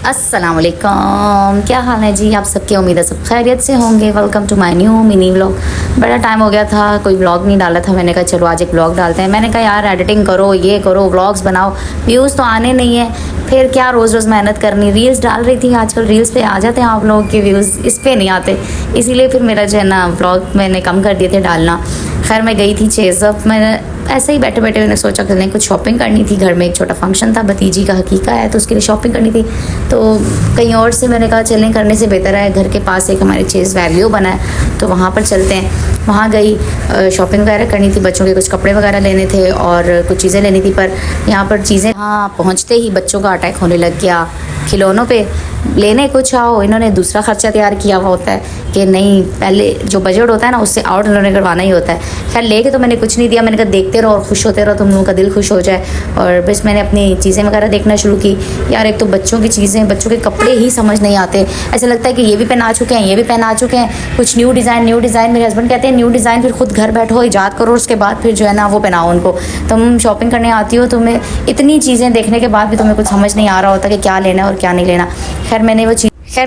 अस्सलाम वालेकुम, क्या हाल है जी आप सबके। उम्मीद है सब खैरियत से होंगे। Welcome to my new mini vlog. बड़ा टाइम हो गया था, कोई व्लॉग नहीं डाला था। मैंने कहा चलो आज एक व्लॉग डालते हैं। मैंने कहा यार एडिटिंग करो, ये करो, व्लॉग्स बनाओ, व्यूज़ तो आने नहीं है, फिर क्या रोज़ रोज़ मेहनत करनी। रील्स डाल रही थी, आजकल रील्स पे आ जाते हैं आप लोगों के व्यूज़, इस पर नहीं आते, इसीलिए फिर मेरा जो है ना व्लॉग मैंने कम कर दिए थे डालना। खैर मैं गई थी चेज़अप, मैंने ऐसे ही बैठे बैठे मैंने सोचा कि कुछ शॉपिंग करनी थी। घर में एक छोटा फंक्शन था, भतीजी का हकीका है, तो उसके लिए शॉपिंग करनी थी। तो कहीं और से मैंने कहा चलें, करने से बेहतर है घर के पास एक हमारे चेज़ वैल्यू बना है तो वहाँ पर चलते हैं। वहाँ गई, शॉपिंग वगैरह करनी थी, बच्चों के कुछ कपड़े वगैरह लेने थे और कुछ चीज़ें लेनी थी। पर यहाँ पर चीज़ें हाँ पहुँचते ही बच्चों का अटैक होने लग गया खिलौनों पे। लेने कुछ आओ, इन्होंने दूसरा खर्चा तैयार किया हुआ होता है कि नहीं, पहले जो बजट होता है ना उससे आउट इन्होंने करवाना ही होता है। खैर लेके तो मैंने कुछ नहीं दिया, मैंने कहा देखते रहो और खुश होते रहो, तुम लोगों का दिल खुश हो जाए। और बस मैंने अपनी चीज़ें वगैरह देखना शुरू की। यार एक तो बच्चों की चीज़ें, बच्चों के कपड़े ही समझ नहीं आते। ऐसा लगता है कि ये भी पहना चुके हैं, ये भी पहना चुके हैं, कुछ न्यू डिज़ाइन। मेरे हस्बैंड कहते हैं न्यू डिज़ाइन फिर खुद घर बैठो ईजाद करो, उसके बाद फिर जो है ना वो पहनाओ उनको। तुम शॉपिंग करने आती हो, तुम्हें इतनी चीज़ें देखने के बाद भी तुम्हें कुछ समझ नहीं आ रहा होता कि क्या लेना है और क्या नहीं लेना। खैर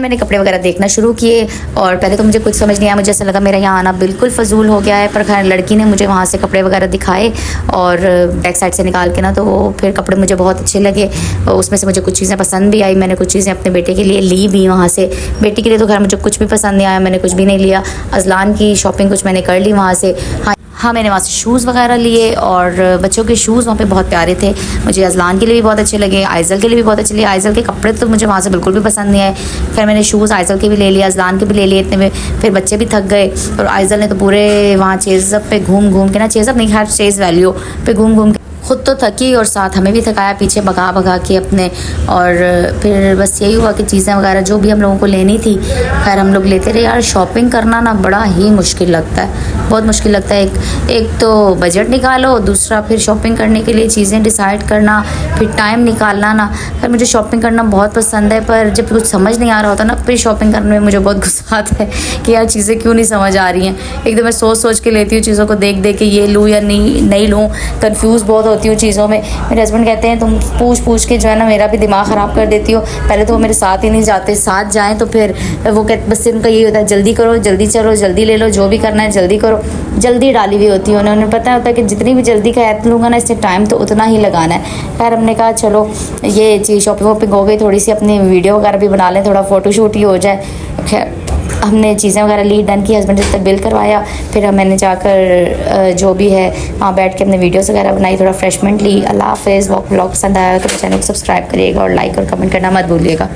मैंने कपड़े वगैरह देखना शुरू किए और पहले तो मुझे कुछ समझ नहीं आया, मुझे ऐसा लगा मेरा यहाँ आना बिल्कुल फजूल हो गया है। पर खैर लड़की ने मुझे वहाँ से कपड़े वगैरह दिखाए और बैक साइड से निकाल के ना, तो फिर कपड़े मुझे बहुत अच्छे लगे। उसमें से मुझे कुछ चीज़ें पसंद भी आई, मैंने कुछ चीज़ें अपने बेटे के लिए ली भी वहाँ से। बेटी के लिए तो खैर मुझे कुछ भी पसंद नहीं आया, मैंने कुछ भी नहीं लिया। अजलान की शॉपिंग कुछ मैंने कर ली वहाँ से। हाँ मैंने वहाँ से शूज़ वगैरह लिए और बच्चों के शूज़ वहाँ पे बहुत प्यारे थे। मुझे अजलान के लिए भी बहुत अच्छे लगे, आइज़ल के लिए भी बहुत अच्छे लगे। आइज़ल के कपड़े तो मुझे वहाँ से बिल्कुल भी पसंद नहीं आए। फिर मैंने शूज़ आइज़ल के भी ले लिए, अजलान के भी ले लिए। इतने में फिर बच्चे भी थक गए और आइज़ल ने तो पूरे वहाँ चेज़अप पे घूम के ना, चेज़अप नहीं खैर चेज़ वैल्यू पे घूम के खुद तो थकी और साथ हमें भी थकाया पीछे भगा के अपने। और फिर बस यही हुआ कि चीज़ें वगैरह जो भी हम लोगों को लेनी थी खैर हम लोग लेते रहे। यार शॉपिंग करना ना बड़ा ही मुश्किल लगता है, बहुत मुश्किल लगता है। एक तो बजट निकालो, दूसरा फिर शॉपिंग करने के लिए चीज़ें डिसाइड करना, फिर टाइम निकालना ना। फिर मुझे शॉपिंग करना बहुत पसंद है, पर जब कुछ समझ नहीं आ रहा होता ना फिर शॉपिंग करने में मुझे बहुत गुस्सा आता है कि यार चीज़ें क्यों नहीं समझ आ रही हैं। एक तो मैं सोच के लेती हूँ चीज़ों को, देख के ये लूँ या नहीं लूँ, कन्फ्यूज़ बहुत होती हूँ चीज़ों में। मेरे हस्बैंड कहते हैं तुम पूछ के जो है ना मेरा भी दिमाग ख़राब कर देती हो। पहले तो वो मेरे साथ ही नहीं जाते, साथ जाएं तो फिर वो कहते बस उनका यही होता है जल्दी करो, जल्दी चलो, जल्दी ले लो, जो भी करना है जल्दी करो। जल्दी डाली हुई होती है उन्हें पता होता है कि जितनी भी जल्दी का ऐप लूँगा ना इससे टाइम तो उतना ही लगाना है। खैर हमने कहा चलो ये चीज़ शॉपिंग वॉपिंग हो गई, थोड़ी सी अपनी वीडियो वगैरह भी बना लें, थोड़ा फ़ोटोशूट ही हो जाए। खैर हमने चीज़ें वगैरह ली, डन की, हस्बैंड से बिल करवाया। फिर मैंने जाकर जो भी है वहाँ बैठ के अपने वीडियोस वगैरह बनाई, थोड़ा फ्रेशमेंट ली। अल्लाह हाफ़िज़। व्लॉग पसंद आया तो चैनल को सब्सक्राइब करिएगा और लाइक और कमेंट करना मत भूलिएगा।